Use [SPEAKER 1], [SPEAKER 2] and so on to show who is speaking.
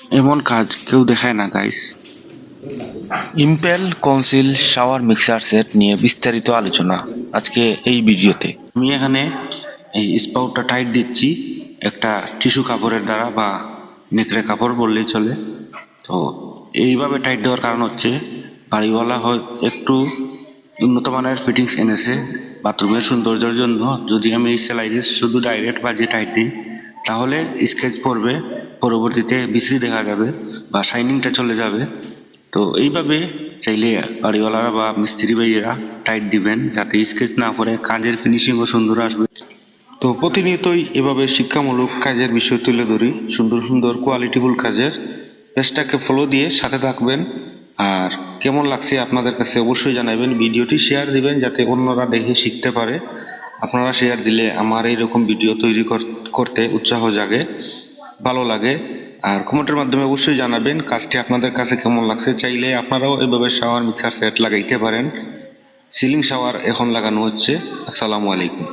[SPEAKER 1] এমন কাজ কেউ দেখায় না guys.
[SPEAKER 2] Impel conceal shower mixer set নিয়ে বিস্তারিত আলোচনা আজকে এই ভিডিওতে।
[SPEAKER 1] আমি এখানে এই স্পাউটটা টাইট দিচ্ছি একটা টিস্যু কাপড়ের দ্বারা, বা নেকড়ে কাপড় বললেই চলে। তো এইভাবে টাইট দেওয়ার কারণ হচ্ছে বাড়িওয়ালা হয় একটু উন্নত মানের ফিটিংস এনেছে বাথরুমের সৌন্দর্যের জন্য। যদি আমি এই সেলাইরে শুধু ডাইরেক্ট বাজিয়ে টাইট দিই তাহলে স্কেচ পড়বে, পরবর্তীতে বিশ্রী দেখা যাবে বা শাইনিংটা চলে যাবে। তো এইভাবে চাইলে বাড়িওয়ালারা বা মিস্ত্রি ভাইয়েরা টাইট দিবেন যাতে স্কেচ না পড়ে, কাজের ফিনিশিংও সুন্দর আসবে। তো প্রতিনিয়তই এভাবে শিক্ষামূলক কাজের বিষয় তুলে ধরি, সুন্দর সুন্দর কোয়ালিটিফুল কাজের। পেজটাকে ফলো দিয়ে সাথে থাকবেন। আর কেমন লাগছে আপনাদের কাছে অবশ্যই জানাবেন। ভিডিওটি শেয়ার দিবেন যাতে অন্যরা দেখে শিখতে পারে। আপনারা শেয়ার দিলে আমার এইরকম ভিডিও তৈরি করতে উৎসাহ জাগে, ভালো লাগে। আর কমেন্টের মাধ্যমে অবশ্যই জানাবেন কাজটি আপনাদের কাছে কেমন লাগছে। চাইলে আপনারাও এভাবে শাওয়ার মিক্সার সেট লাগাইতে পারেন। সিলিং শাওয়ার এখন লাগানো হচ্ছে। আসসালামু আলাইকুম।